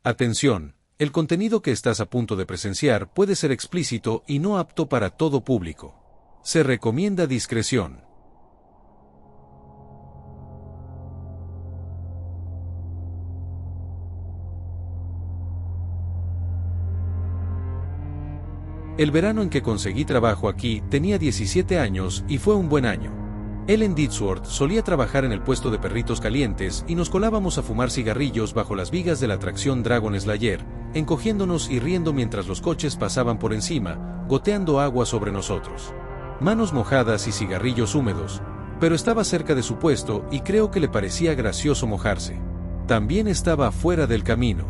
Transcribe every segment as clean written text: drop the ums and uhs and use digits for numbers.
Atención, el contenido que estás a punto de presenciar puede ser explícito y no apto para todo público. Se recomienda discreción. El verano en que conseguí trabajo aquí tenía 17 años y fue un buen año. Ellen Ditzworth solía trabajar en el puesto de perritos calientes y nos colábamos a fumar cigarrillos bajo las vigas de la atracción Dragon Slayer, encogiéndonos y riendo mientras los coches pasaban por encima, goteando agua sobre nosotros. Manos mojadas y cigarrillos húmedos, pero estaba cerca de su puesto y creo que le parecía gracioso mojarse. También estaba fuera del camino.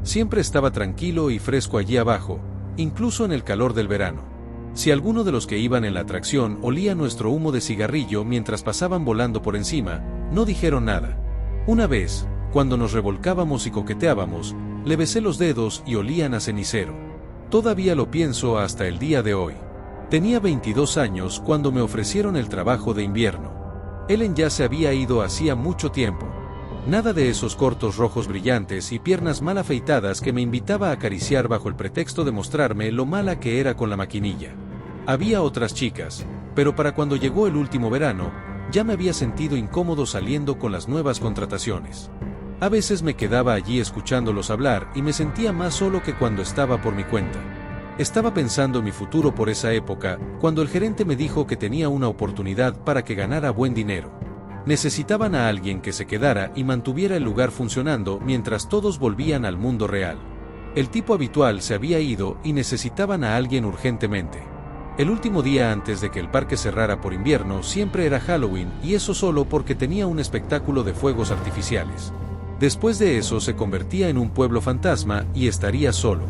Siempre estaba tranquilo y fresco allí abajo, incluso en el calor del verano. Si alguno de los que iban en la atracción olía nuestro humo de cigarrillo mientras pasaban volando por encima, no dijeron nada. Una vez, cuando nos revolcábamos y coqueteábamos, le besé los dedos y olían a cenicero. Todavía lo pienso hasta el día de hoy. Tenía 22 años cuando me ofrecieron el trabajo de invierno. Ellen ya se había ido hacía mucho tiempo. Nada de esos cortos rojos brillantes y piernas mal afeitadas que me invitaba a acariciar bajo el pretexto de mostrarme lo mala que era con la maquinilla. Había otras chicas, pero para cuando llegó el último verano, ya me había sentido incómodo saliendo con las nuevas contrataciones. A veces me quedaba allí escuchándolos hablar y me sentía más solo que cuando estaba por mi cuenta. Estaba pensando en mi futuro por esa época, cuando el gerente me dijo que tenía una oportunidad para que ganara buen dinero. Necesitaban a alguien que se quedara y mantuviera el lugar funcionando mientras todos volvían al mundo real. El tipo habitual se había ido y necesitaban a alguien urgentemente. El último día antes de que el parque cerrara por invierno siempre era Halloween, y eso solo porque tenía un espectáculo de fuegos artificiales. Después de eso se convertía en un pueblo fantasma y estaría solo.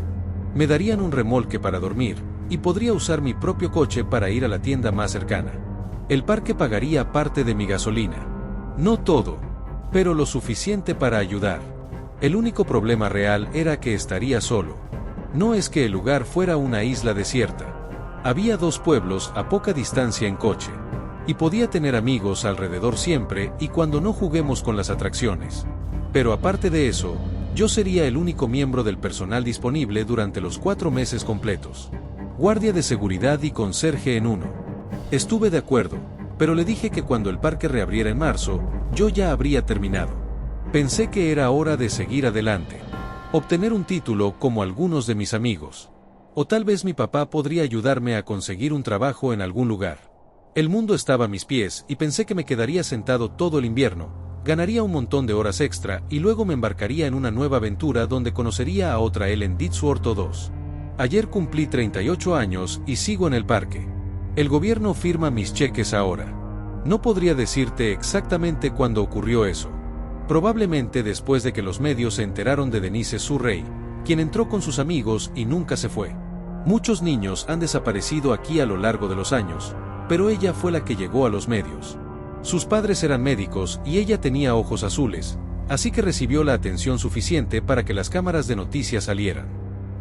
Me darían un remolque para dormir, y podría usar mi propio coche para ir a la tienda más cercana. El parque pagaría parte de mi gasolina. No todo, pero lo suficiente para ayudar. El único problema real era que estaría solo. No es que el lugar fuera una isla desierta. Había 2 pueblos a poca distancia en coche. Y podía tener amigos alrededor siempre y cuando no juguemos con las atracciones. Pero aparte de eso, yo sería el único miembro del personal disponible durante los 4 meses completos. Guardia de seguridad y conserje en uno. Estuve de acuerdo, pero le dije que cuando el parque reabriera en marzo, yo ya habría terminado. Pensé que era hora de seguir adelante. Obtener un título como algunos de mis amigos. O tal vez mi papá podría ayudarme a conseguir un trabajo en algún lugar. El mundo estaba a mis pies y pensé que me quedaría sentado todo el invierno, ganaría un montón de horas extra y luego me embarcaría en una nueva aventura donde conocería a otra Ellen Ditzworth o 2. Ayer cumplí 38 años y sigo en el parque. El gobierno firma mis cheques ahora. No podría decirte exactamente cuándo ocurrió eso. Probablemente después de que los medios se enteraron de Denise Surrey, quien entró con sus amigos y nunca se fue. Muchos niños han desaparecido aquí a lo largo de los años, pero ella fue la que llegó a los medios. Sus padres eran médicos y ella tenía ojos azules, así que recibió la atención suficiente para que las cámaras de noticias salieran.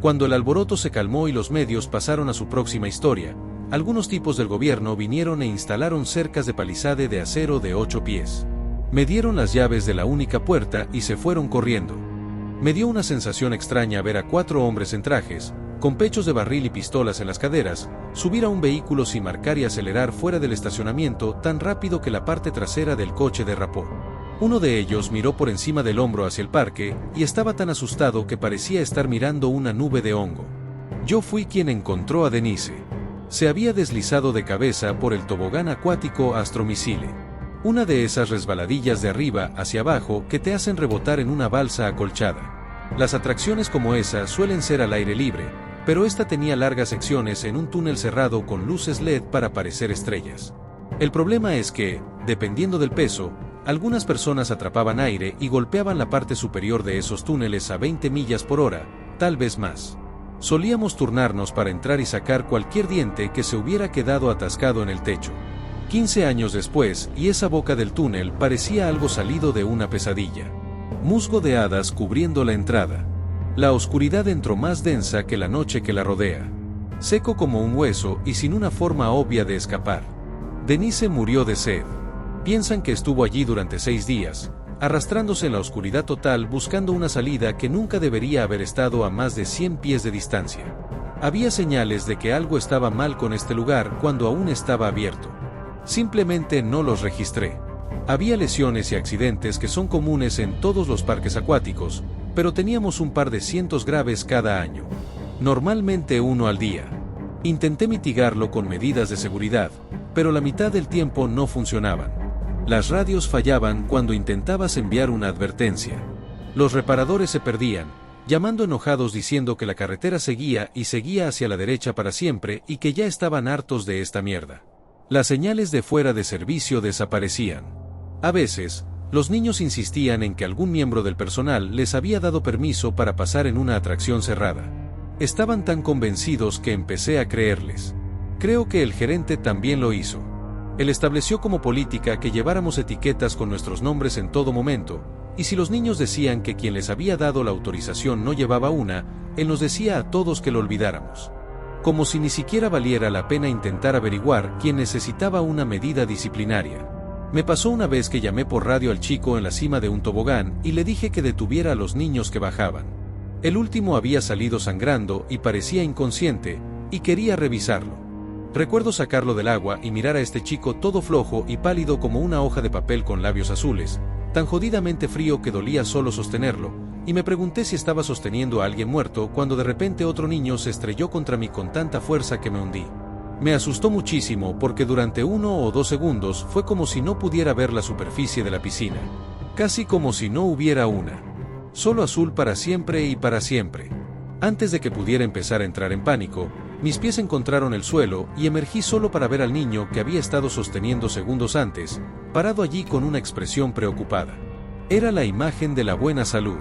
Cuando el alboroto se calmó y los medios pasaron a su próxima historia, algunos tipos del gobierno vinieron e instalaron cercas de palisade de acero de 8 pies. Me dieron las llaves de la única puerta y se fueron corriendo. Me dio una sensación extraña ver a 4 hombres en trajes, con pechos de barril y pistolas en las caderas, subir a un vehículo sin marcar y acelerar fuera del estacionamiento tan rápido que la parte trasera del coche derrapó. Uno de ellos miró por encima del hombro hacia el parque y estaba tan asustado que parecía estar mirando una nube de hongo. Yo fui quien encontró a Denise. Se había deslizado de cabeza por el tobogán acuático Astromissile. Una de esas resbaladillas de arriba hacia abajo que te hacen rebotar en una balsa acolchada. Las atracciones como esa suelen ser al aire libre, pero esta tenía largas secciones en un túnel cerrado con luces LED para parecer estrellas. El problema es que, dependiendo del peso, algunas personas atrapaban aire y golpeaban la parte superior de esos túneles a 20 millas por hora, tal vez más. Solíamos turnarnos para entrar y sacar cualquier diente que se hubiera quedado atascado en el techo. 15 años después, y esa boca del túnel parecía algo salido de una pesadilla. Musgo de hadas cubriendo la entrada. La oscuridad entró más densa que la noche que la rodea. Seco como un hueso y sin una forma obvia de escapar. Denise murió de sed. Piensan que estuvo allí durante 6 días, arrastrándose en la oscuridad total buscando una salida que nunca debería haber estado a más de 100 pies de distancia. Había señales de que algo estaba mal con este lugar cuando aún estaba abierto. Simplemente no los registré. Había lesiones y accidentes que son comunes en todos los parques acuáticos, pero teníamos un par de cientos graves cada año. Normalmente uno al día. Intenté mitigarlo con medidas de seguridad, pero la mitad del tiempo no funcionaban. Las radios fallaban cuando intentabas enviar una advertencia. Los reparadores se perdían, llamando enojados diciendo que la carretera seguía y seguía hacia la derecha para siempre y que ya estaban hartos de esta mierda. Las señales de fuera de servicio desaparecían. A veces, los niños insistían en que algún miembro del personal les había dado permiso para pasar en una atracción cerrada. Estaban tan convencidos que empecé a creerles. Creo que el gerente también lo hizo. Él estableció como política que lleváramos etiquetas con nuestros nombres en todo momento, y si los niños decían que quien les había dado la autorización no llevaba una, él nos decía a todos que lo olvidáramos. Como si ni siquiera valiera la pena intentar averiguar quién necesitaba una medida disciplinaria. Me pasó una vez que llamé por radio al chico en la cima de un tobogán y le dije que detuviera a los niños que bajaban. El último había salido sangrando y parecía inconsciente, y quería revisarlo. Recuerdo sacarlo del agua y mirar a este chico todo flojo y pálido como una hoja de papel con labios azules, tan jodidamente frío que dolía solo sostenerlo, y me pregunté si estaba sosteniendo a alguien muerto cuando de repente otro niño se estrelló contra mí con tanta fuerza que me hundí. Me asustó muchísimo porque durante 1 o 2 segundos fue como si no pudiera ver la superficie de la piscina. Casi como si no hubiera una. Solo azul para siempre y para siempre. Antes de que pudiera empezar a entrar en pánico, mis pies encontraron el suelo y emergí solo para ver al niño que había estado sosteniendo segundos antes, parado allí con una expresión preocupada. Era la imagen de la buena salud.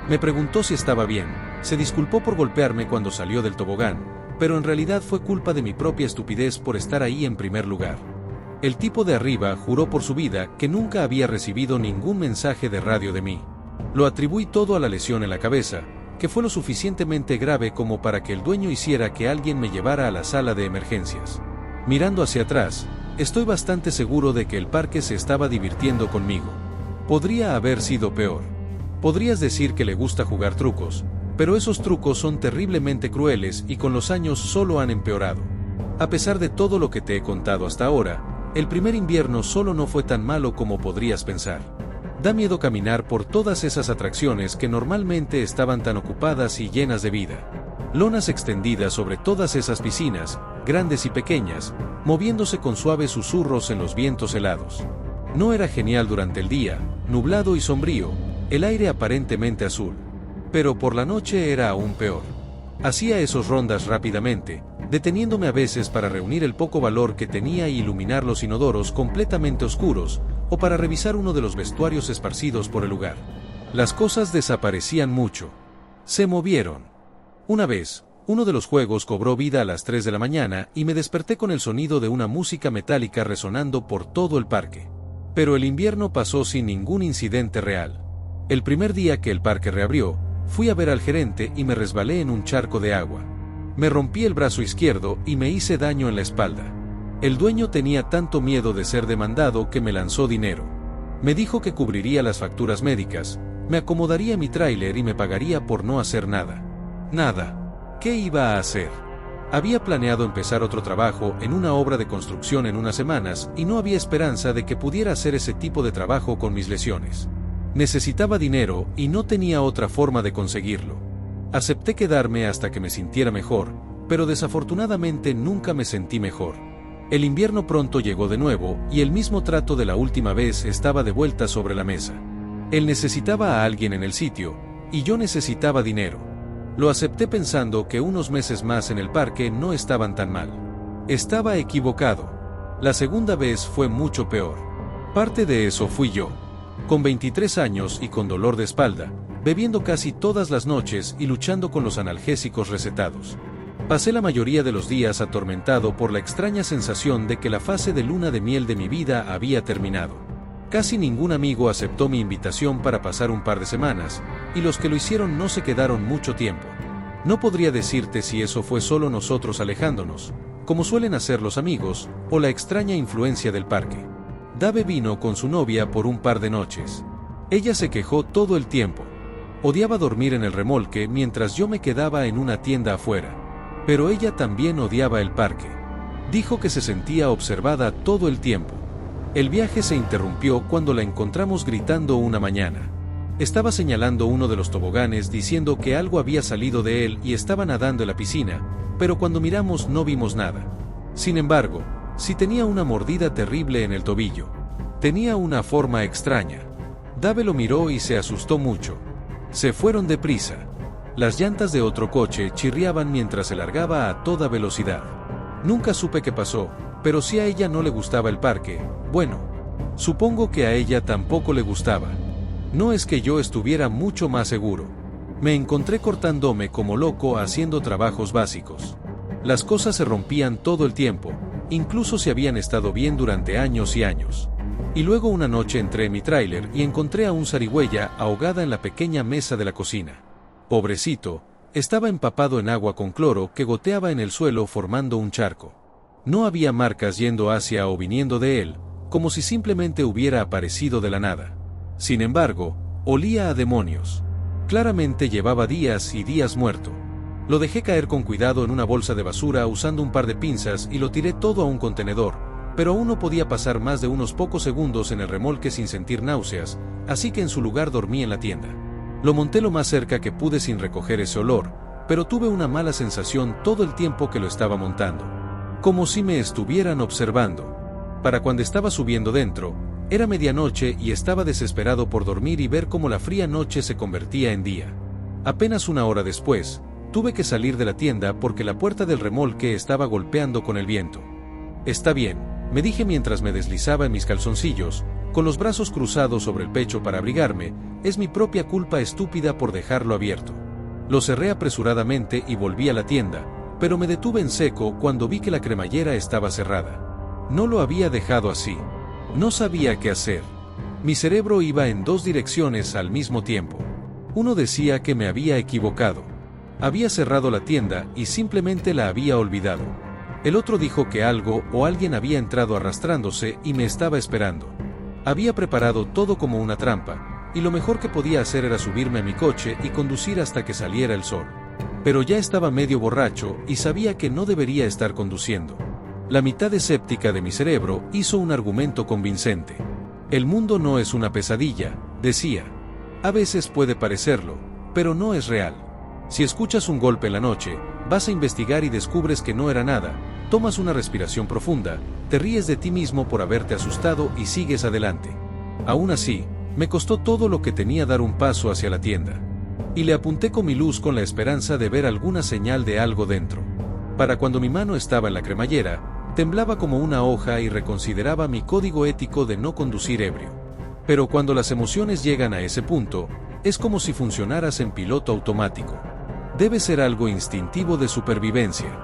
Me preguntó si estaba bien, se disculpó por golpearme cuando salió del tobogán, pero en realidad fue culpa de mi propia estupidez por estar ahí en primer lugar. El tipo de arriba juró por su vida que nunca había recibido ningún mensaje de radio de mí. Lo atribuí todo a la lesión en la cabeza, que fue lo suficientemente grave como para que el dueño hiciera que alguien me llevara a la sala de emergencias. Mirando hacia atrás, estoy bastante seguro de que el parque se estaba divirtiendo conmigo. Podría haber sido peor. Podrías decir que le gusta jugar trucos, pero esos trucos son terriblemente crueles y con los años solo han empeorado. A pesar de todo lo que te he contado hasta ahora, el primer invierno solo no fue tan malo como podrías pensar. Da miedo caminar por todas esas atracciones que normalmente estaban tan ocupadas y llenas de vida. Lonas extendidas sobre todas esas piscinas, grandes y pequeñas, moviéndose con suaves susurros en los vientos helados. No era genial durante el día, nublado y sombrío, el aire aparentemente azul. Pero por la noche era aún peor. Hacía esos rondas rápidamente, deteniéndome a veces para reunir el poco valor que tenía y iluminar los inodoros completamente oscuros, o para revisar uno de los vestuarios esparcidos por el lugar. Las cosas desaparecían mucho. Se movieron. Una vez, uno de los juegos cobró vida a las 3 de la mañana y me desperté con el sonido de una música metálica resonando por todo el parque. Pero el invierno pasó sin ningún incidente real. El primer día que el parque reabrió, fui a ver al gerente y me resbalé en un charco de agua. Me rompí el brazo izquierdo y me hice daño en la espalda. El dueño tenía tanto miedo de ser demandado que me lanzó dinero. Me dijo que cubriría las facturas médicas, me acomodaría mi tráiler y me pagaría por no hacer nada. Nada. ¿Qué iba a hacer? Había planeado empezar otro trabajo en una obra de construcción en unas semanas y no había esperanza de que pudiera hacer ese tipo de trabajo con mis lesiones. Necesitaba dinero y no tenía otra forma de conseguirlo. Acepté quedarme hasta que me sintiera mejor, pero desafortunadamente nunca me sentí mejor. El invierno pronto llegó de nuevo y el mismo trato de la última vez estaba de vuelta sobre la mesa. Él necesitaba a alguien en el sitio, y yo necesitaba dinero. Lo acepté pensando que unos meses más en el parque no estaban tan mal. Estaba equivocado. La segunda vez fue mucho peor. Parte de eso fui yo. Con 23 años y con dolor de espalda, bebiendo casi todas las noches y luchando con los analgésicos recetados. Pasé la mayoría de los días atormentado por la extraña sensación de que la fase de luna de miel de mi vida había terminado. Casi ningún amigo aceptó mi invitación para pasar un par de semanas, y los que lo hicieron no se quedaron mucho tiempo. No podría decirte si eso fue solo nosotros alejándonos, como suelen hacer los amigos, o la extraña influencia del parque. Dave vino con su novia por un par de noches. Ella se quejó todo el tiempo. Odiaba dormir en el remolque mientras yo me quedaba en una tienda afuera. Pero ella también odiaba el parque. Dijo que se sentía observada todo el tiempo. El viaje se interrumpió cuando la encontramos gritando una mañana. Estaba señalando uno de los toboganes diciendo que algo había salido de él y estaba nadando en la piscina, pero cuando miramos no vimos nada. Sin embargo, sí tenía una mordida terrible en el tobillo. Tenía una forma extraña. Dave lo miró y se asustó mucho. Se fueron deprisa. Las llantas de otro coche chirriaban mientras se largaba a toda velocidad. Nunca supe qué pasó, pero si a ella no le gustaba el parque, bueno, supongo que a ella tampoco le gustaba. No es que yo estuviera mucho más seguro. Me encontré cortándome como loco haciendo trabajos básicos. Las cosas se rompían todo el tiempo, incluso si habían estado bien durante años y años. Y luego una noche entré en mi tráiler y encontré a un zarigüeya ahogada en la pequeña mesa de la cocina. Pobrecito, estaba empapado en agua con cloro que goteaba en el suelo formando un charco. No había marcas yendo hacia o viniendo de él, como si simplemente hubiera aparecido de la nada. Sin embargo, olía a demonios. Claramente llevaba días y días muerto. Lo dejé caer con cuidado en una bolsa de basura usando un par de pinzas y lo tiré todo a un contenedor, pero aún no podía pasar más de unos pocos segundos en el remolque sin sentir náuseas, así que en su lugar dormí en la tienda. Lo monté lo más cerca que pude sin recoger ese olor, pero tuve una mala sensación todo el tiempo que lo estaba montando. Como si me estuvieran observando. Para cuando estaba subiendo dentro, era medianoche y estaba desesperado por dormir y ver cómo la fría noche se convertía en día. Apenas una hora después, tuve que salir de la tienda porque la puerta del remolque estaba golpeando con el viento. Está bien, me dije mientras me deslizaba en mis calzoncillos, con los brazos cruzados sobre el pecho para abrigarme, es mi propia culpa estúpida por dejarlo abierto. Lo cerré apresuradamente y volví a la tienda, pero me detuve en seco cuando vi que la cremallera estaba cerrada. No lo había dejado así. No sabía qué hacer. Mi cerebro iba en dos direcciones al mismo tiempo. Uno decía que me había equivocado. Había cerrado la tienda y simplemente la había olvidado. El otro dijo que algo o alguien había entrado arrastrándose y me estaba esperando. Había preparado todo como una trampa, y lo mejor que podía hacer era subirme a mi coche y conducir hasta que saliera el sol. Pero ya estaba medio borracho y sabía que no debería estar conduciendo. La mitad escéptica de mi cerebro hizo un argumento convincente. El mundo no es una pesadilla, decía. A veces puede parecerlo, pero no es real. Si escuchas un golpe en la noche, vas a investigar y descubres que no era nada, tomas una respiración profunda, te ríes de ti mismo por haberte asustado y sigues adelante. Aún así, me costó todo lo que tenía dar un paso hacia la tienda. Y le apunté con mi luz con la esperanza de ver alguna señal de algo dentro. Para cuando mi mano estaba en la cremallera, temblaba como una hoja y reconsideraba mi código ético de no conducir ebrio. Pero cuando las emociones llegan a ese punto, es como si funcionaras en piloto automático. Debe ser algo instintivo de supervivencia.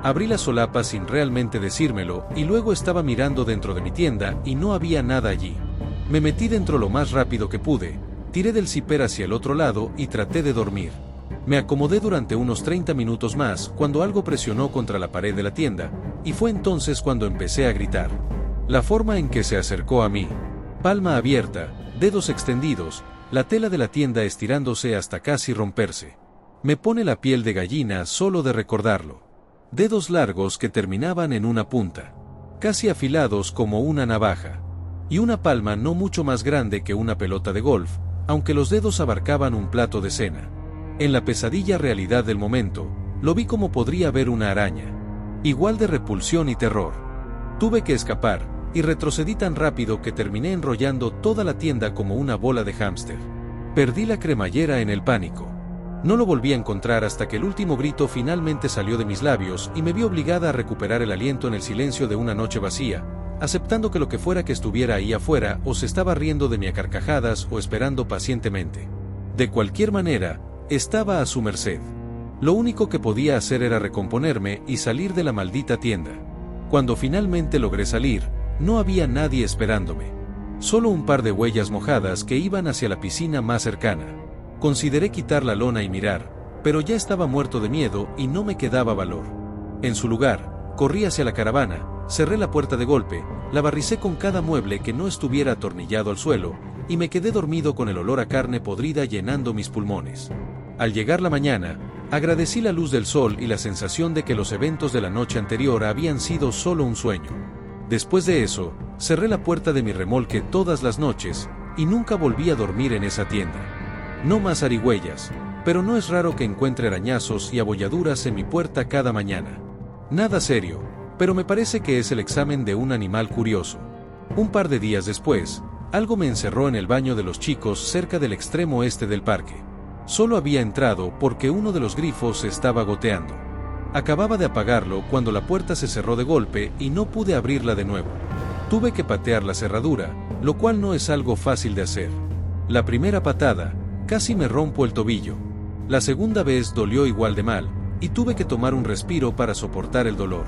Abrí la solapa sin realmente decírmelo y luego estaba mirando dentro de mi tienda y no había nada allí. Me metí dentro lo más rápido que pude, tiré del zipper hacia el otro lado y traté de dormir. Me acomodé durante unos 30 minutos más cuando algo presionó contra la pared de la tienda, y fue entonces cuando empecé a gritar. La forma en que se acercó a mí. Palma abierta, dedos extendidos, la tela de la tienda estirándose hasta casi romperse. Me pone la piel de gallina solo de recordarlo. Dedos largos que terminaban en una punta. Casi afilados como una navaja. Y una palma no mucho más grande que una pelota de golf, aunque los dedos abarcaban un plato de cena. En la pesadilla realidad del momento, lo vi como podría ver una araña. Igual de repulsión y terror. Tuve que escapar, y retrocedí tan rápido que terminé enrollando toda la tienda como una bola de hámster. Perdí la cremallera en el pánico. No lo volví a encontrar hasta que el último grito finalmente salió de mis labios y me vi obligada a recuperar el aliento en el silencio de una noche vacía, aceptando que lo que fuera que estuviera ahí afuera o se estaba riendo de mí a carcajadas o esperando pacientemente. De cualquier manera, estaba a su merced. Lo único que podía hacer era recomponerme y salir de la maldita tienda. Cuando finalmente logré salir, no había nadie esperándome. Solo un par de huellas mojadas que iban hacia la piscina más cercana. Consideré quitar la lona y mirar, pero ya estaba muerto de miedo y no me quedaba valor. En su lugar, corrí hacia la caravana, cerré la puerta de golpe, la barricé con cada mueble que no estuviera atornillado al suelo, y me quedé dormido con el olor a carne podrida llenando mis pulmones. Al llegar la mañana, agradecí la luz del sol y la sensación de que los eventos de la noche anterior habían sido solo un sueño. Después de eso, cerré la puerta de mi remolque todas las noches, y nunca volví a dormir en esa tienda. No más zarigüeyas, pero no es raro que encuentre arañazos y abolladuras en mi puerta cada mañana. Nada serio, pero me parece que es el examen de un animal curioso. Un par de días después, algo me encerró en el baño de los chicos cerca del extremo este del parque. Solo había entrado porque uno de los grifos estaba goteando. Acababa de apagarlo cuando la puerta se cerró de golpe y no pude abrirla de nuevo. Tuve que patear la cerradura, lo cual no es algo fácil de hacer. La primera patada, casi me rompo el tobillo. La segunda vez dolió igual de mal, y tuve que tomar un respiro para soportar el dolor.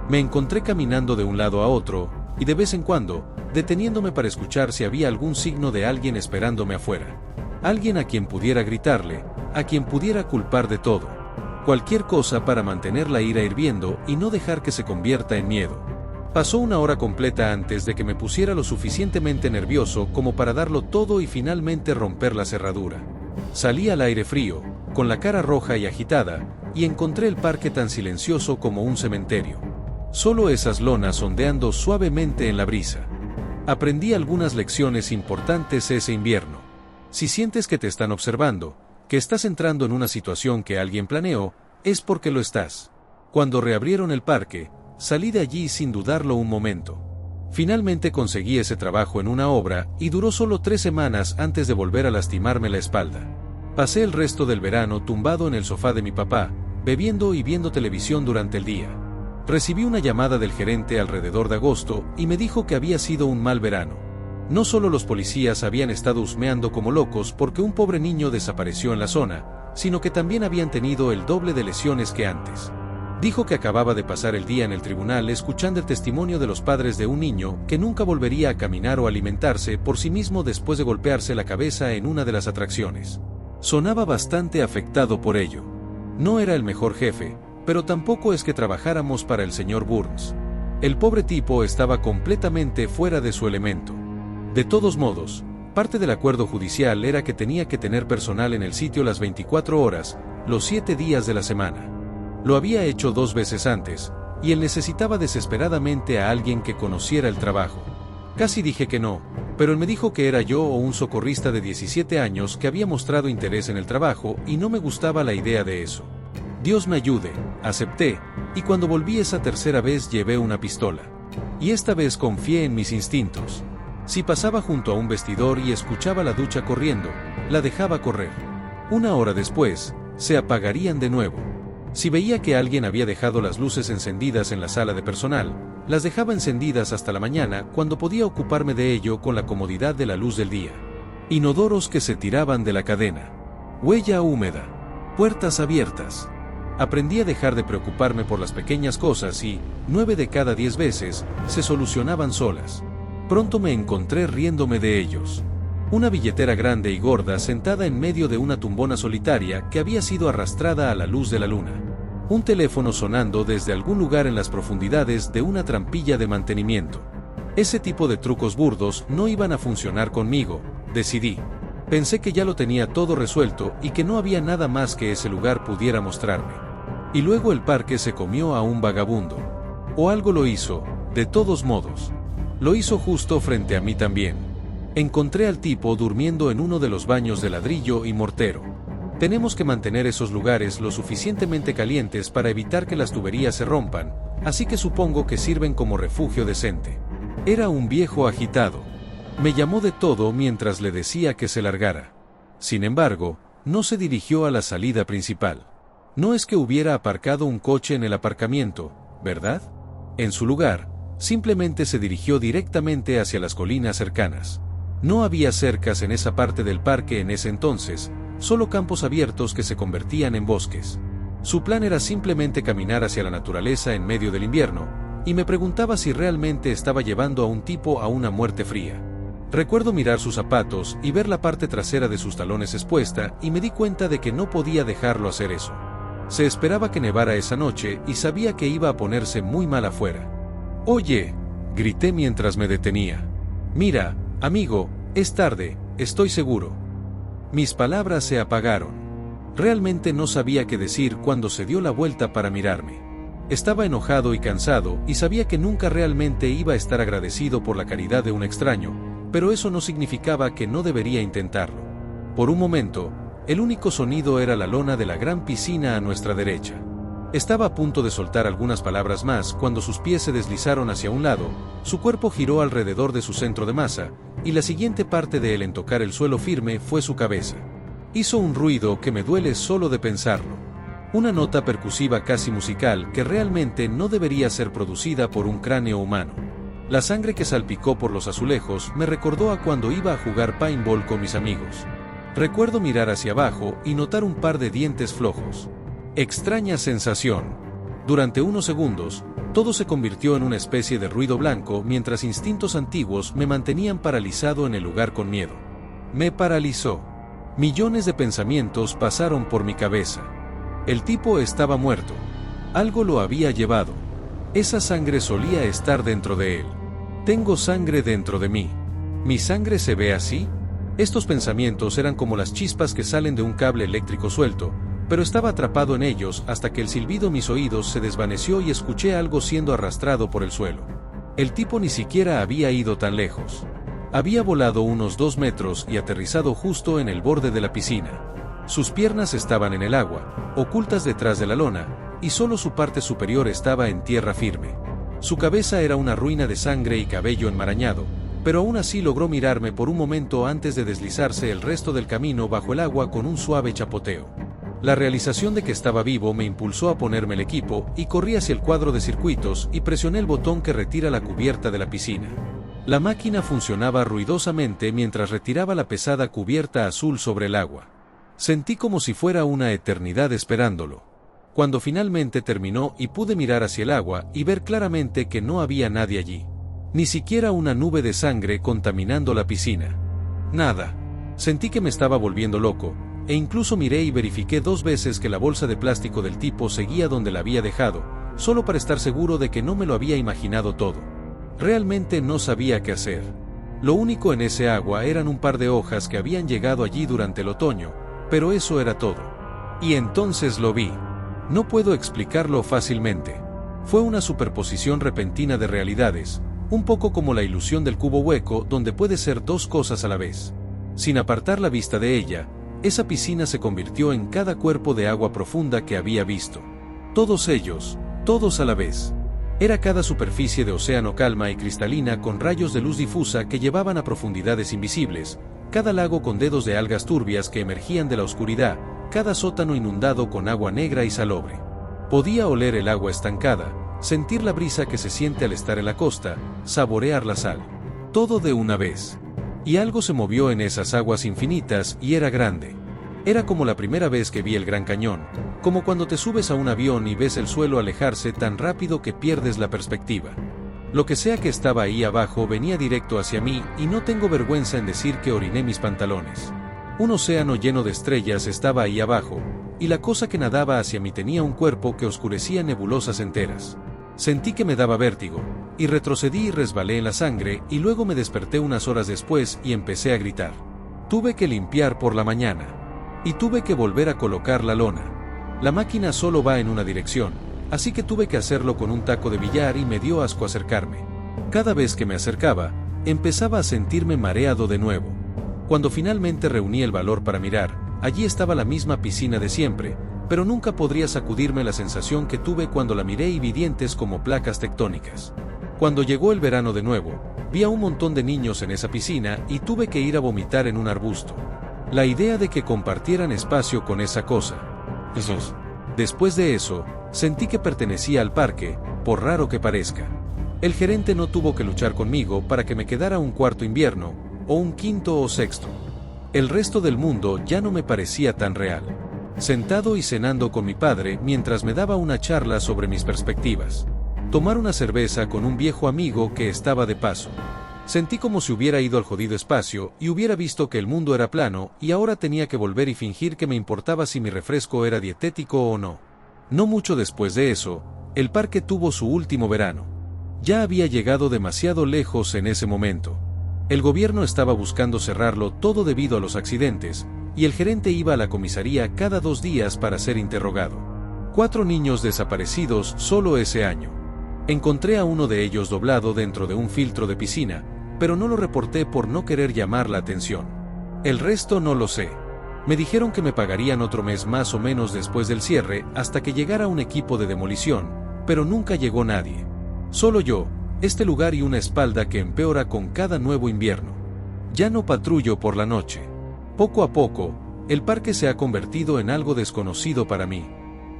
Me encontré caminando de un lado a otro, y de vez en cuando, deteniéndome para escuchar si había algún signo de alguien esperándome afuera. Alguien a quien pudiera gritarle, a quien pudiera culpar de todo. Cualquier cosa para mantener la ira hirviendo y no dejar que se convierta en miedo. Pasó una hora completa antes de que me pusiera lo suficientemente nervioso como para darlo todo y finalmente romper la cerradura. Salí al aire frío, con la cara roja y agitada, y encontré el parque tan silencioso como un cementerio. Solo esas lonas ondeando suavemente en la brisa. Aprendí algunas lecciones importantes ese invierno. Si sientes que te están observando, que estás entrando en una situación que alguien planeó, es porque lo estás. Cuando reabrieron el parque, salí de allí sin dudarlo un momento. Finalmente conseguí ese trabajo en una obra y duró solo 3 semanas antes de volver a lastimarme la espalda. Pasé el resto del verano tumbado en el sofá de mi papá, bebiendo y viendo televisión durante el día. Recibí una llamada del gerente alrededor de agosto y me dijo que había sido un mal verano. No solo los policías habían estado husmeando como locos porque un pobre niño desapareció en la zona, sino que también habían tenido el doble de lesiones que antes. Dijo que acababa de pasar el día en el tribunal escuchando el testimonio de los padres de un niño que nunca volvería a caminar o alimentarse por sí mismo después de golpearse la cabeza en una de las atracciones. Sonaba bastante afectado por ello. No era el mejor jefe, pero tampoco es que trabajáramos para el señor Burns. El pobre tipo estaba completamente fuera de su elemento. De todos modos, parte del acuerdo judicial era que tenía que tener personal en el sitio las 24 horas, los 7 días de la semana. Lo había hecho 2 veces antes, y él necesitaba desesperadamente a alguien que conociera el trabajo. Casi dije que no, pero él me dijo que era yo o un socorrista de 17 años que había mostrado interés en el trabajo y no me gustaba la idea de eso. Dios me ayude, acepté, y cuando volví esa tercera vez llevé una pistola. Y esta vez confié en mis instintos. Si pasaba junto a un vestidor y escuchaba la ducha corriendo, la dejaba correr. 1 hora después, se apagarían de nuevo. Si veía que alguien había dejado las luces encendidas en la sala de personal, las dejaba encendidas hasta la mañana cuando podía ocuparme de ello con la comodidad de la luz del día. Inodoros que se tiraban de la cadena. Huella húmeda. Puertas abiertas. Aprendí a dejar de preocuparme por las pequeñas cosas y, 9 de cada 10 veces, se solucionaban solas. Pronto me encontré riéndome de ellos. Una billetera grande y gorda sentada en medio de una tumbona solitaria que había sido arrastrada a la luz de la luna. Un teléfono sonando desde algún lugar en las profundidades de una trampilla de mantenimiento. Ese tipo de trucos burdos no iban a funcionar conmigo, decidí. Pensé que ya lo tenía todo resuelto y que no había nada más que ese lugar pudiera mostrarme. Y luego el parque se comió a un vagabundo. O algo lo hizo, de todos modos. Lo hizo justo frente a mí también. Encontré al tipo durmiendo en uno de los baños de ladrillo y mortero. Tenemos que mantener esos lugares lo suficientemente calientes para evitar que las tuberías se rompan, así que supongo que sirven como refugio decente. Era un viejo agitado. Me llamó de todo mientras le decía que se largara. Sin embargo, no se dirigió a la salida principal. No es que hubiera aparcado un coche en el aparcamiento, ¿verdad? En su lugar, simplemente se dirigió directamente hacia las colinas cercanas. No había cercas en esa parte del parque en ese entonces, solo campos abiertos que se convertían en bosques. Su plan era simplemente caminar hacia la naturaleza en medio del invierno, y me preguntaba si realmente estaba llevando a un tipo a una muerte fría. Recuerdo mirar sus zapatos y ver la parte trasera de sus talones expuesta y me di cuenta de que no podía dejarlo hacer eso. Se esperaba que nevara esa noche y sabía que iba a ponerse muy mal afuera. «Oye», grité mientras me detenía. «Mira, amigo, es tarde, estoy seguro. Mis palabras se apagaron. Realmente no sabía qué decir cuando se dio la vuelta para mirarme. Estaba enojado y cansado, y sabía que nunca realmente iba a estar agradecido por la caridad de un extraño, pero eso no significaba que no debería intentarlo. Por un momento, el único sonido era la lona de la gran piscina a nuestra derecha. Estaba a punto de soltar algunas palabras más cuando sus pies se deslizaron hacia un lado, su cuerpo giró alrededor de su centro de masa, y la siguiente parte de él en tocar el suelo firme fue su cabeza. Hizo un ruido que me duele solo de pensarlo. Una nota percusiva casi musical que realmente no debería ser producida por un cráneo humano. La sangre que salpicó por los azulejos me recordó a cuando iba a jugar paintball con mis amigos. Recuerdo mirar hacia abajo y notar un par de dientes flojos. Extraña sensación. Durante unos segundos, todo se convirtió en una especie de ruido blanco mientras instintos antiguos me mantenían paralizado en el lugar con miedo. Me paralizó. Millones de pensamientos pasaron por mi cabeza. El tipo estaba muerto. Algo lo había llevado. Esa sangre solía estar dentro de él. Tengo sangre dentro de mí. ¿Mi sangre se ve así? Estos pensamientos eran como las chispas que salen de un cable eléctrico suelto, pero estaba atrapado en ellos hasta que el silbido en mis oídos se desvaneció y escuché algo siendo arrastrado por el suelo. El tipo ni siquiera había ido tan lejos. Había volado unos 2 metros y aterrizado justo en el borde de la piscina. Sus piernas estaban en el agua, ocultas detrás de la lona, y solo su parte superior estaba en tierra firme. Su cabeza era una ruina de sangre y cabello enmarañado, pero aún así logró mirarme por un momento antes de deslizarse el resto del camino bajo el agua con un suave chapoteo. La realización de que estaba vivo me impulsó a ponerme el equipo y corrí hacia el cuadro de circuitos y presioné el botón que retira la cubierta de la piscina. La máquina funcionaba ruidosamente mientras retiraba la pesada cubierta azul sobre el agua. Sentí como si fuera una eternidad esperándolo. Cuando finalmente terminó y pude mirar hacia el agua y ver claramente que no había nadie allí. Ni siquiera una nube de sangre contaminando la piscina. Nada. Sentí que me estaba volviendo loco, e incluso miré y verifiqué 2 veces que la bolsa de plástico del tipo seguía donde la había dejado, solo para estar seguro de que no me lo había imaginado todo. Realmente no sabía qué hacer. Lo único en ese agua eran un par de hojas que habían llegado allí durante el otoño, pero eso era todo. Y entonces lo vi. No puedo explicarlo fácilmente. Fue una superposición repentina de realidades, un poco como la ilusión del cubo hueco donde puede ser 2 cosas a la vez. Sin apartar la vista de ella, esa piscina se convirtió en cada cuerpo de agua profunda que había visto. Todos ellos, todos a la vez. Era cada superficie de océano calma y cristalina con rayos de luz difusa que llevaban a profundidades invisibles, cada lago con dedos de algas turbias que emergían de la oscuridad, cada sótano inundado con agua negra y salobre. Podía oler el agua estancada, sentir la brisa que se siente al estar en la costa, saborear la sal. Todo de una vez. Y algo se movió en esas aguas infinitas y era grande. Era como la primera vez que vi el Gran Cañón, como cuando te subes a un avión y ves el suelo alejarse tan rápido que pierdes la perspectiva. Lo que sea que estaba ahí abajo venía directo hacia mí y no tengo vergüenza en decir que oriné mis pantalones. Un océano lleno de estrellas estaba ahí abajo, y la cosa que nadaba hacia mí tenía un cuerpo que oscurecía nebulosas enteras. Sentí que me daba vértigo, y retrocedí y resbalé en la sangre y luego me desperté unas horas después y empecé a gritar. Tuve que limpiar por la mañana. Y tuve que volver a colocar la lona. La máquina solo va en una dirección, así que tuve que hacerlo con un taco de billar y me dio asco acercarme. Cada vez que me acercaba, empezaba a sentirme mareado de nuevo. Cuando finalmente reuní el valor para mirar, allí estaba la misma piscina de siempre, pero nunca podría sacudirme la sensación que tuve cuando la miré y vi dientes como placas tectónicas. Cuando llegó el verano de nuevo, vi a un montón de niños en esa piscina y tuve que ir a vomitar en un arbusto. La idea de que compartieran espacio con esa cosa. Después de eso, sentí que pertenecía al parque, por raro que parezca. El gerente no tuvo que luchar conmigo para que me quedara un cuarto invierno, o un quinto o sexto. El resto del mundo ya no me parecía tan real. Sentado y cenando con mi padre mientras me daba una charla sobre mis perspectivas. Tomar una cerveza con un viejo amigo que estaba de paso. Sentí como si hubiera ido al jodido espacio y hubiera visto que el mundo era plano y ahora tenía que volver y fingir que me importaba si mi refresco era dietético o no. No mucho después de eso, el parque tuvo su último verano. Ya había llegado demasiado lejos en ese momento. El gobierno estaba buscando cerrarlo todo debido a los accidentes, y el gerente iba a la comisaría cada 2 días para ser interrogado. 4 niños desaparecidos solo ese año. Encontré a uno de ellos doblado dentro de un filtro de piscina, pero no lo reporté por no querer llamar la atención. El resto no lo sé. Me dijeron que me pagarían otro mes más o menos después del cierre hasta que llegara un equipo de demolición, pero nunca llegó nadie. Solo yo, este lugar y una espalda que empeora con cada nuevo invierno. Ya no patrullo por la noche. Poco a poco, el parque se ha convertido en algo desconocido para mí.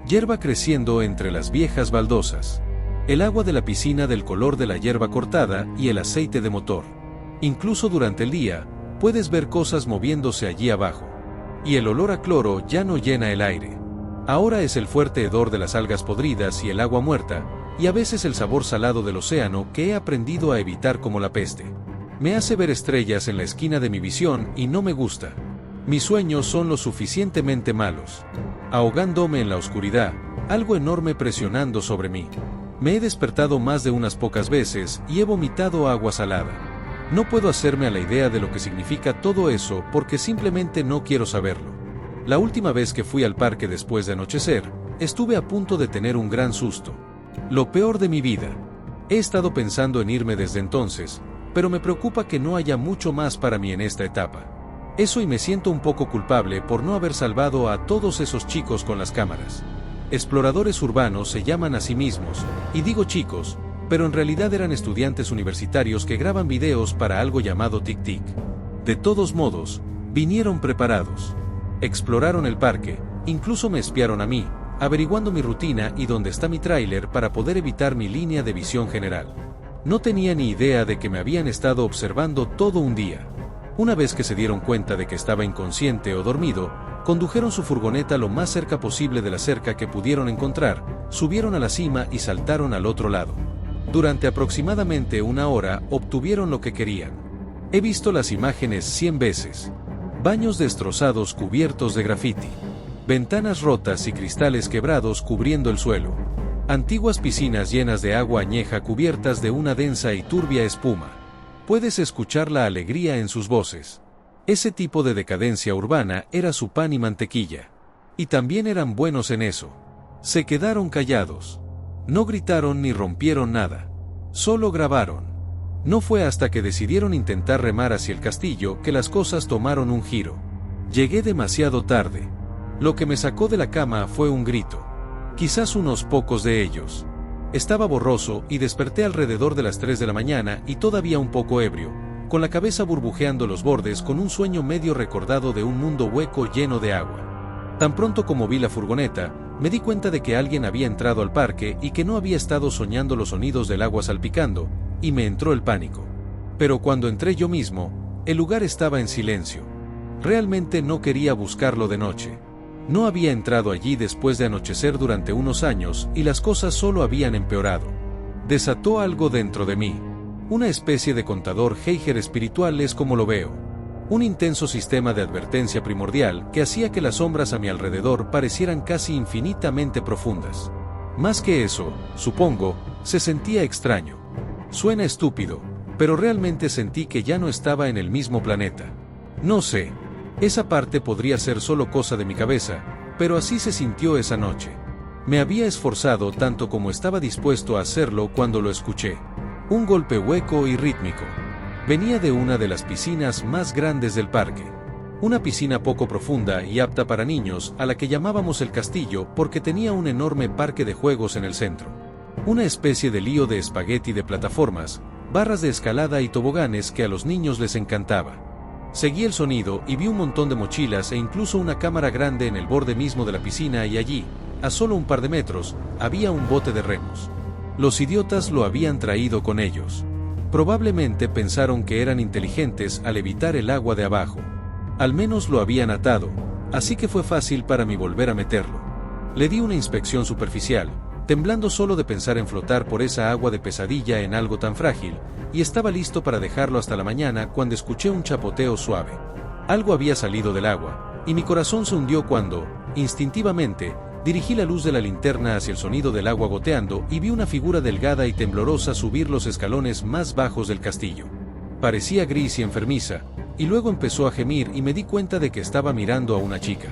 Hierba creciendo entre las viejas baldosas. El agua de la piscina del color de la hierba cortada y el aceite de motor. Incluso durante el día, puedes ver cosas moviéndose allí abajo. Y el olor a cloro ya no llena el aire. Ahora es el fuerte hedor de las algas podridas y el agua muerta, y a veces el sabor salado del océano que he aprendido a evitar como la peste. Me hace ver estrellas en la esquina de mi visión y no me gusta. Mis sueños son lo suficientemente malos. Ahogándome en la oscuridad, algo enorme presionando sobre mí. Me he despertado más de unas pocas veces y he vomitado agua salada. No puedo hacerme a la idea de lo que significa todo eso porque simplemente no quiero saberlo. La última vez que fui al parque después de anochecer, estuve a punto de tener un gran susto. Lo peor de mi vida. He estado pensando en irme desde entonces, pero me preocupa que no haya mucho más para mí en esta etapa. Eso y me siento un poco culpable por no haber salvado a todos esos chicos con las cámaras. Exploradores urbanos se llaman a sí mismos, y digo chicos, pero en realidad eran estudiantes universitarios que graban videos para algo llamado TikTok. De todos modos, vinieron preparados. Exploraron el parque, incluso me espiaron a mí, averiguando mi rutina y dónde está mi tráiler para poder evitar mi línea de visión general. No tenía ni idea de que me habían estado observando todo un día. Una vez que se dieron cuenta de que estaba inconsciente o dormido, condujeron su furgoneta lo más cerca posible de la cerca que pudieron encontrar, subieron a la cima y saltaron al otro lado. Durante aproximadamente 1 hora obtuvieron lo que querían. He visto las imágenes 100 veces. Baños destrozados cubiertos de grafiti. Ventanas rotas y cristales quebrados cubriendo el suelo. Antiguas piscinas llenas de agua añeja cubiertas de una densa y turbia espuma. Puedes escuchar la alegría en sus voces. Ese tipo de decadencia urbana era su pan y mantequilla. Y también eran buenos en eso. Se quedaron callados. No gritaron ni rompieron nada. Solo grabaron. No fue hasta que decidieron intentar remar hacia el castillo que las cosas tomaron un giro. Llegué demasiado tarde. Lo que me sacó de la cama fue un grito. Quizás unos pocos de ellos. Estaba borroso y desperté alrededor de las 3 de la mañana y todavía un poco ebrio, con la cabeza burbujeando los bordes con un sueño medio recordado de un mundo hueco lleno de agua. Tan pronto como vi la furgoneta, me di cuenta de que alguien había entrado al parque y que no había estado soñando los sonidos del agua salpicando, y me entró el pánico. Pero cuando entré yo mismo, el lugar estaba en silencio. Realmente no quería buscarlo de noche. No había entrado allí después de anochecer durante unos años y las cosas solo habían empeorado. Desató algo dentro de mí. Una especie de contador Geiger espiritual es como lo veo. Un intenso sistema de advertencia primordial que hacía que las sombras a mi alrededor parecieran casi infinitamente profundas. Más que eso, supongo, se sentía extraño. Suena estúpido, pero realmente sentí que ya no estaba en el mismo planeta. No sé. Esa parte podría ser solo cosa de mi cabeza, pero así se sintió esa noche. Me había esforzado tanto como estaba dispuesto a hacerlo cuando lo escuché. Un golpe hueco y rítmico. Venía de una de las piscinas más grandes del parque. Una piscina poco profunda y apta para niños, a la que llamábamos el castillo porque tenía un enorme parque de juegos en el centro. Una especie de lío de espagueti de plataformas, barras de escalada y toboganes que a los niños les encantaba. Seguí el sonido y vi un montón de mochilas e incluso una cámara grande en el borde mismo de la piscina y allí, a solo un par de metros, había un bote de remos. Los idiotas lo habían traído con ellos. Probablemente pensaron que eran inteligentes al evitar el agua de abajo. Al menos lo habían atado, así que fue fácil para mí volver a meterlo. Le di una inspección superficial, temblando solo de pensar en flotar por esa agua de pesadilla en algo tan frágil, y estaba listo para dejarlo hasta la mañana cuando escuché un chapoteo suave. Algo había salido del agua, y mi corazón se hundió cuando, instintivamente, dirigí la luz de la linterna hacia el sonido del agua goteando y vi una figura delgada y temblorosa subir los escalones más bajos del castillo. Parecía gris y enfermiza, y luego empezó a gemir y me di cuenta de que estaba mirando a una chica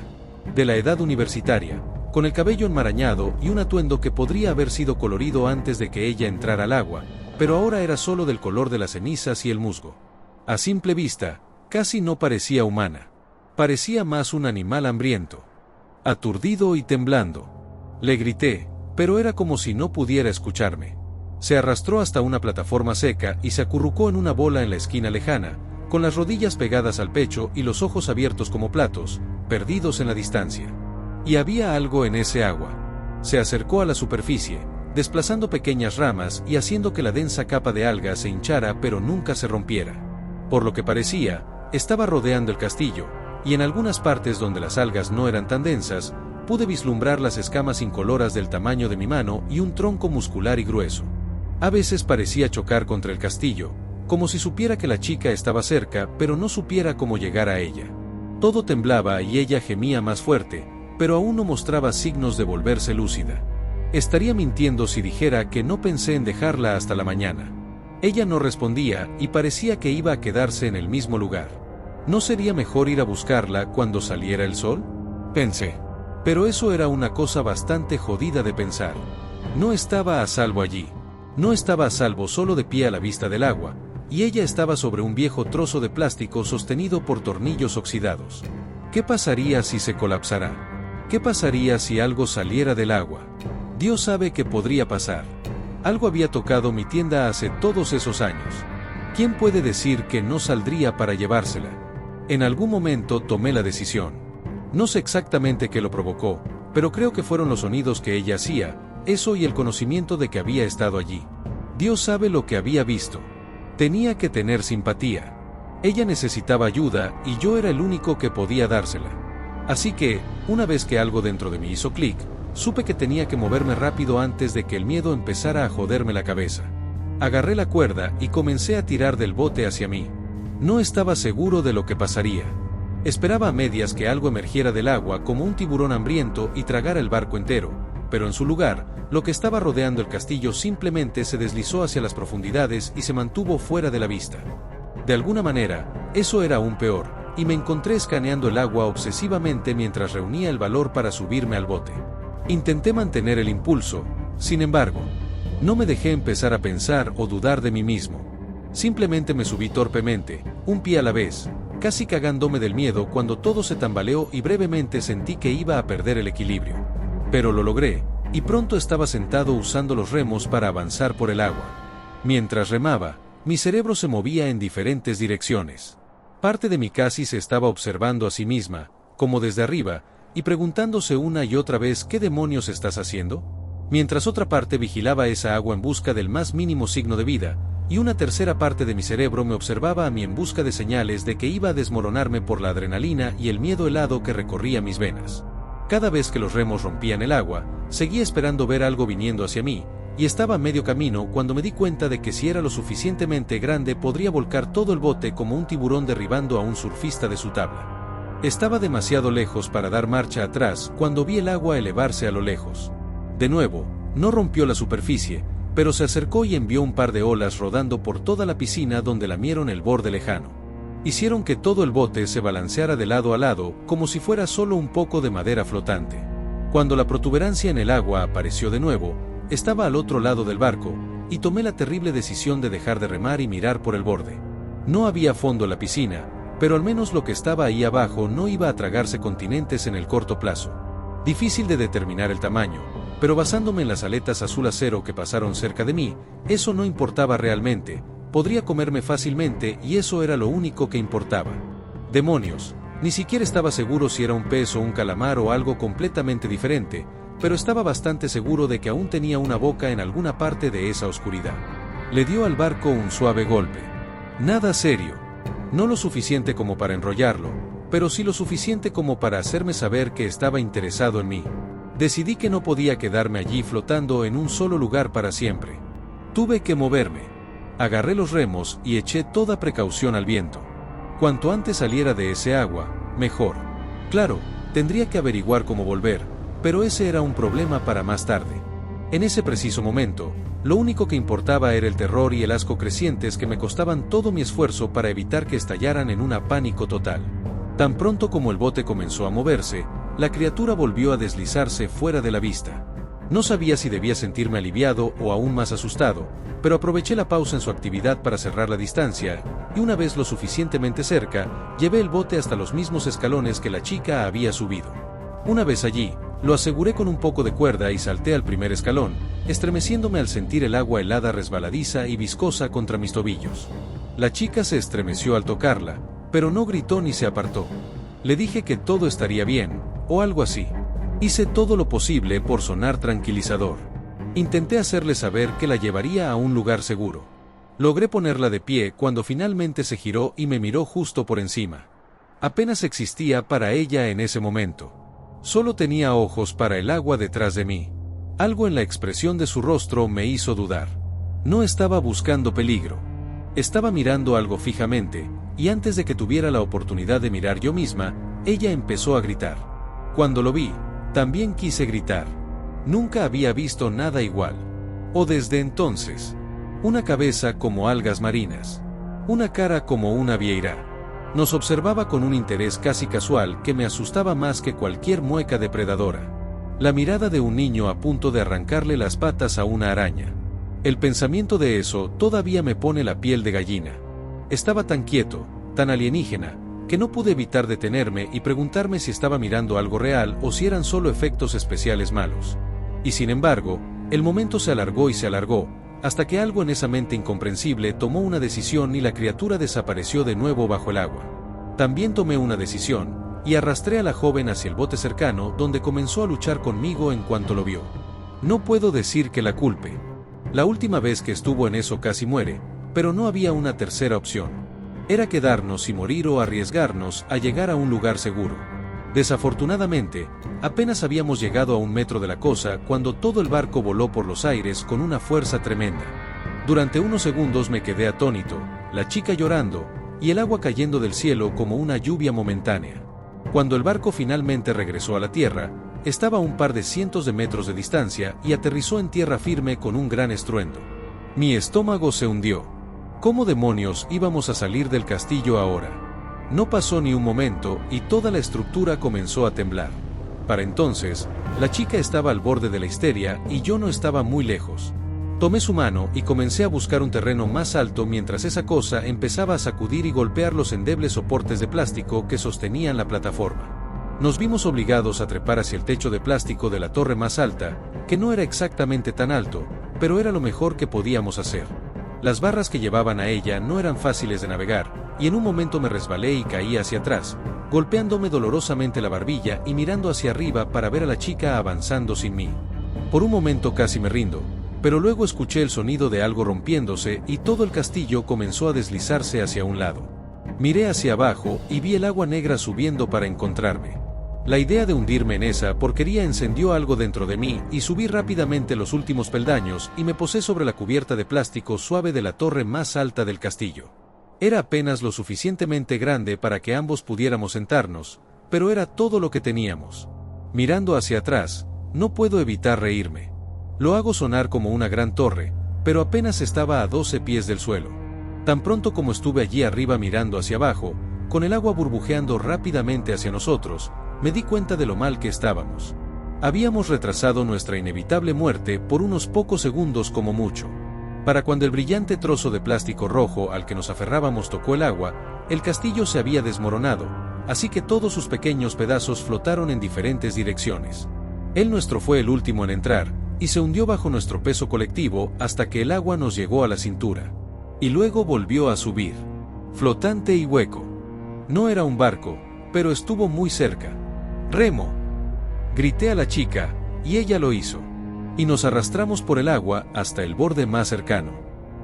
de la edad universitaria, con el cabello enmarañado y un atuendo que podría haber sido colorido antes de que ella entrara al agua, pero ahora era solo del color de las cenizas y el musgo. A simple vista, casi no parecía humana. Parecía más un animal hambriento. Aturdido y temblando. Le grité, pero era como si no pudiera escucharme. Se arrastró hasta una plataforma seca y se acurrucó en una bola en la esquina lejana, con las rodillas pegadas al pecho y los ojos abiertos como platos, perdidos en la distancia. Y había algo en ese agua. Se acercó a la superficie, desplazando pequeñas ramas y haciendo que la densa capa de algas se hinchara pero nunca se rompiera. Por lo que parecía, estaba rodeando el castillo, y en algunas partes donde las algas no eran tan densas, pude vislumbrar las escamas incoloras del tamaño de mi mano y un tronco muscular y grueso. A veces parecía chocar contra el castillo, como si supiera que la chica estaba cerca, pero no supiera cómo llegar a ella. Todo temblaba y ella gemía más fuerte, pero aún no mostraba signos de volverse lúcida. Estaría mintiendo si dijera que no pensé en dejarla hasta la mañana. Ella no respondía y parecía que iba a quedarse en el mismo lugar. ¿No sería mejor ir a buscarla cuando saliera el sol? Pensé. Pero eso era una cosa bastante jodida de pensar. No estaba a salvo allí. No estaba a salvo solo de pie a la vista del agua, y ella estaba sobre un viejo trozo de plástico sostenido por tornillos oxidados. ¿Qué pasaría si se colapsara? ¿Qué pasaría si algo saliera del agua? Dios sabe qué podría pasar. Algo había tocado mi tienda hace todos esos años. ¿Quién puede decir que no saldría para llevársela? En algún momento tomé la decisión. No sé exactamente qué lo provocó, pero creo que fueron los sonidos que ella hacía, eso y el conocimiento de que había estado allí. Dios sabe lo que había visto. Tenía que tener simpatía. Ella necesitaba ayuda y yo era el único que podía dársela. Así que, una vez que algo dentro de mí hizo clic, supe que tenía que moverme rápido antes de que el miedo empezara a joderme la cabeza. Agarré la cuerda y comencé a tirar del bote hacia mí. No estaba seguro de lo que pasaría. Esperaba a medias que algo emergiera del agua como un tiburón hambriento y tragara el barco entero, pero en su lugar, lo que estaba rodeando el castillo simplemente se deslizó hacia las profundidades y se mantuvo fuera de la vista. De alguna manera, eso era aún peor, y me encontré escaneando el agua obsesivamente mientras reunía el valor para subirme al bote. Intenté mantener el impulso, sin embargo, no me dejé empezar a pensar o dudar de mí mismo. Simplemente me subí torpemente, un pie a la vez, casi cagándome del miedo cuando todo se tambaleó y brevemente sentí que iba a perder el equilibrio. Pero lo logré, y pronto estaba sentado usando los remos para avanzar por el agua. Mientras remaba, mi cerebro se movía en diferentes direcciones. Parte de mí casi se estaba observando a sí misma, como desde arriba, y preguntándose una y otra vez ¿qué demonios estás haciendo? Mientras otra parte vigilaba esa agua en busca del más mínimo signo de vida, y una tercera parte de mi cerebro me observaba a mí en busca de señales de que iba a desmoronarme por la adrenalina y el miedo helado que recorría mis venas. Cada vez que los remos rompían el agua, seguía esperando ver algo viniendo hacia mí, y estaba a medio camino cuando me di cuenta de que si era lo suficientemente grande podría volcar todo el bote como un tiburón derribando a un surfista de su tabla. Estaba demasiado lejos para dar marcha atrás cuando vi el agua elevarse a lo lejos. De nuevo, no rompió la superficie, pero se acercó y envió un par de olas rodando por toda la piscina donde lamieron el borde lejano. Hicieron que todo el bote se balanceara de lado a lado, como si fuera solo un poco de madera flotante. Cuando la protuberancia en el agua apareció de nuevo, estaba al otro lado del barco, y tomé la terrible decisión de dejar de remar y mirar por el borde. No había fondo en la piscina, pero al menos lo que estaba ahí abajo no iba a tragarse continentes en el corto plazo. Difícil de determinar el tamaño, pero basándome en las aletas azul acero que pasaron cerca de mí, eso no importaba realmente. Podría comerme fácilmente y eso era lo único que importaba. Demonios, ni siquiera estaba seguro si era un pez o un calamar o algo completamente diferente, pero estaba bastante seguro de que aún tenía una boca en alguna parte de esa oscuridad. Le dio al barco un suave golpe. Nada serio. No lo suficiente como para enrollarlo, pero sí lo suficiente como para hacerme saber que estaba interesado en mí. Decidí que no podía quedarme allí flotando en un solo lugar para siempre. Tuve que moverme. Agarré los remos y eché toda precaución al viento. Cuanto antes saliera de ese agua, mejor. Claro, tendría que averiguar cómo volver, pero ese era un problema para más tarde. En ese preciso momento, lo único que importaba era el terror y el asco crecientes que me costaban todo mi esfuerzo para evitar que estallaran en un pánico total. Tan pronto como el bote comenzó a moverse, la criatura volvió a deslizarse fuera de la vista. No sabía si debía sentirme aliviado o aún más asustado, pero aproveché la pausa en su actividad para cerrar la distancia, y una vez lo suficientemente cerca, llevé el bote hasta los mismos escalones que la chica había subido. Una vez allí, lo aseguré con un poco de cuerda y salté al primer escalón, estremeciéndome al sentir el agua helada resbaladiza y viscosa contra mis tobillos. La chica se estremeció al tocarla, pero no gritó ni se apartó. Le dije que todo estaría bien, o algo así. Hice todo lo posible por sonar tranquilizador. Intenté hacerle saber que la llevaría a un lugar seguro. Logré ponerla de pie cuando finalmente se giró y me miró justo por encima. Apenas existía para ella en ese momento. Solo tenía ojos para el agua detrás de mí. Algo en la expresión de su rostro me hizo dudar. No estaba buscando peligro. Estaba mirando algo fijamente, y antes de que tuviera la oportunidad de mirar yo misma, ella empezó a gritar. Cuando lo vi, también quise gritar. Nunca había visto nada igual. O desde entonces. Una cabeza como algas marinas. Una cara como una vieira. Nos observaba con un interés casi casual que me asustaba más que cualquier mueca depredadora. La mirada de un niño a punto de arrancarle las patas a una araña. El pensamiento de eso todavía me pone la piel de gallina. Estaba tan quieto, tan alienígena, que no pude evitar detenerme y preguntarme si estaba mirando algo real o si eran solo efectos especiales malos. Y sin embargo, el momento se alargó y se alargó, hasta que algo en esa mente incomprensible tomó una decisión y la criatura desapareció de nuevo bajo el agua. También tomé una decisión, y arrastré a la joven hacia el bote cercano donde comenzó a luchar conmigo en cuanto lo vio. No puedo decir que la culpe. La última vez que estuvo en eso casi muere, pero no había una tercera opción. Era quedarnos y morir o arriesgarnos a llegar a un lugar seguro. Desafortunadamente, apenas habíamos llegado a 1 metro de la cosa cuando todo el barco voló por los aires con una fuerza tremenda. Durante unos segundos me quedé atónito, la chica llorando, y el agua cayendo del cielo como una lluvia momentánea. Cuando el barco finalmente regresó a la tierra, estaba a un par de cientos de metros de distancia y aterrizó en tierra firme con un gran estruendo. Mi estómago se hundió. ¿Cómo demonios íbamos a salir del castillo ahora? No pasó ni un momento y toda la estructura comenzó a temblar. Para entonces, la chica estaba al borde de la histeria y yo no estaba muy lejos. Tomé su mano y comencé a buscar un terreno más alto mientras esa cosa empezaba a sacudir y golpear los endebles soportes de plástico que sostenían la plataforma. Nos vimos obligados a trepar hacia el techo de plástico de la torre más alta, que no era exactamente tan alto, pero era lo mejor que podíamos hacer. Las barras que llevaban a ella no eran fáciles de navegar, y en un momento me resbalé y caí hacia atrás, golpeándome dolorosamente la barbilla y mirando hacia arriba para ver a la chica avanzando sin mí. Por un momento casi me rindo, pero luego escuché el sonido de algo rompiéndose y todo el castillo comenzó a deslizarse hacia un lado. Miré hacia abajo y vi el agua negra subiendo para encontrarme. La idea de hundirme en esa porquería encendió algo dentro de mí y subí rápidamente los últimos peldaños y me posé sobre la cubierta de plástico suave de la torre más alta del castillo. Era apenas lo suficientemente grande para que ambos pudiéramos sentarnos, pero era todo lo que teníamos. Mirando hacia atrás, no puedo evitar reírme. Lo hago sonar como una gran torre, pero apenas estaba a 12 pies del suelo. Tan pronto como estuve allí arriba mirando hacia abajo, con el agua burbujeando rápidamente hacia nosotros, me di cuenta de lo mal que estábamos. Habíamos retrasado nuestra inevitable muerte por unos pocos segundos como mucho. Para cuando el brillante trozo de plástico rojo al que nos aferrábamos tocó el agua, el castillo se había desmoronado, así que todos sus pequeños pedazos flotaron en diferentes direcciones. El nuestro fue el último en entrar, y se hundió bajo nuestro peso colectivo hasta que el agua nos llegó a la cintura. Y luego volvió a subir, flotante y hueco. No era un barco, pero estuvo muy cerca. ¡Remo! Grité a la chica, y ella lo hizo. Y nos arrastramos por el agua hasta el borde más cercano.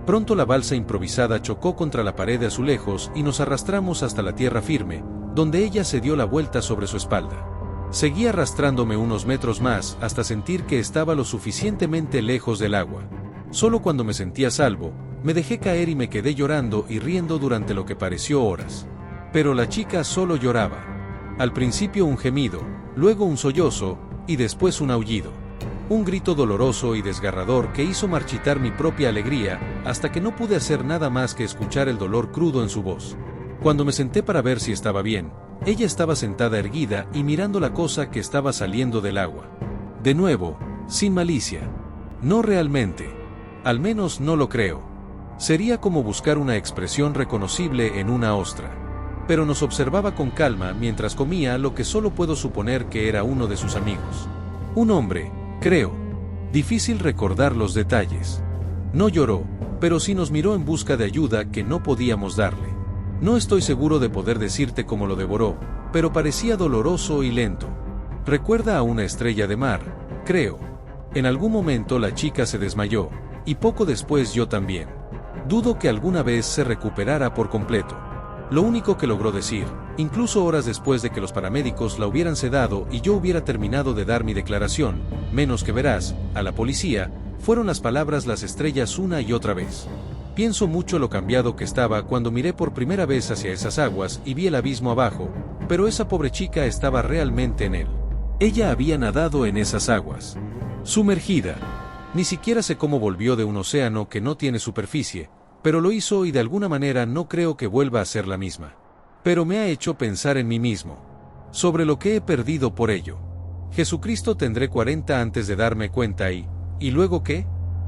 Pronto la balsa improvisada chocó contra la pared de azulejos y nos arrastramos hasta la tierra firme, donde ella se dio la vuelta sobre su espalda. Seguí arrastrándome unos metros más hasta sentir que estaba lo suficientemente lejos del agua. Solo cuando me sentí a salvo, me dejé caer y me quedé llorando y riendo durante lo que pareció horas. Pero la chica solo lloraba. Al principio un gemido, luego un sollozo, y después un aullido. Un grito doloroso y desgarrador que hizo marchitar mi propia alegría, hasta que no pude hacer nada más que escuchar el dolor crudo en su voz. Cuando me senté para ver si estaba bien, ella estaba sentada erguida y mirando la cosa que estaba saliendo del agua. De nuevo, sin malicia. No realmente. Al menos no lo creo. Sería como buscar una expresión reconocible en una ostra. Pero nos observaba con calma mientras comía lo que solo puedo suponer que era uno de sus amigos. Un hombre, creo. Difícil recordar los detalles. No lloró, pero sí nos miró en busca de ayuda que no podíamos darle. No estoy seguro de poder decirte cómo lo devoró, pero parecía doloroso y lento. Recuerda a una estrella de mar, creo. En algún momento la chica se desmayó, y poco después yo también. Dudo que alguna vez se recuperara por completo. Lo único que logró decir, incluso horas después de que los paramédicos la hubieran sedado y yo hubiera terminado de dar mi declaración, menos que verás, a la policía, fueron las palabras las estrellas una y otra vez. Pienso mucho lo cambiado que estaba cuando miré por primera vez hacia esas aguas y vi el abismo abajo, pero esa pobre chica estaba realmente en él. Ella había nadado en esas aguas. Sumergida. Ni siquiera sé cómo volvió de un océano que no tiene superficie, pero lo hizo y de alguna manera no creo que vuelva a ser la misma. Pero me ha hecho pensar en mí mismo. Sobre lo que he perdido por ello. Jesucristo, tendré 40 antes de darme cuenta ¿y luego qué?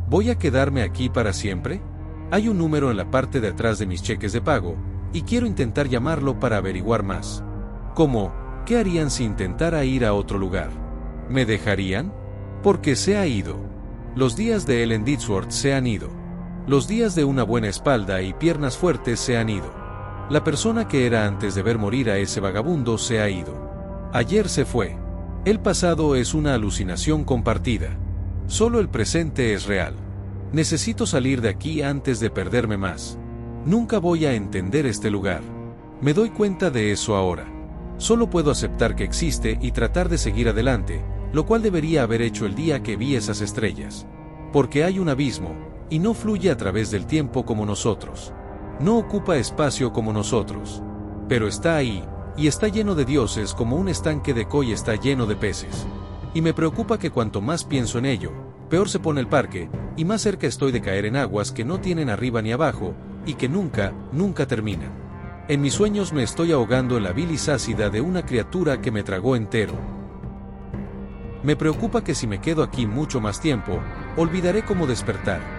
¿Voy a quedarme aquí para siempre? Hay un número en la parte de atrás de mis cheques de pago, y quiero intentar llamarlo para averiguar más. ¿Cómo? ¿Qué harían si intentara ir a otro lugar? ¿Me dejarían? Porque se ha ido. Los días de Ellen Ditsworth se han ido. Los días de una buena espalda y piernas fuertes se han ido. La persona que era antes de ver morir a ese vagabundo se ha ido. Ayer se fue. El pasado es una alucinación compartida. Solo el presente es real. Necesito salir de aquí antes de perderme más. Nunca voy a entender este lugar. Me doy cuenta de eso ahora. Solo puedo aceptar que existe y tratar de seguir adelante, lo cual debería haber hecho el día que vi esas estrellas. Porque hay un abismo, y no fluye a través del tiempo como nosotros. No ocupa espacio como nosotros. Pero está ahí, y está lleno de dioses como un estanque de koi está lleno de peces. Y me preocupa que cuanto más pienso en ello, peor se pone el parque, y más cerca estoy de caer en aguas que no tienen arriba ni abajo, y que nunca terminan. En mis sueños me estoy ahogando en la bilis ácida de una criatura que me tragó entero. Me preocupa que si me quedo aquí mucho más tiempo, olvidaré cómo despertar.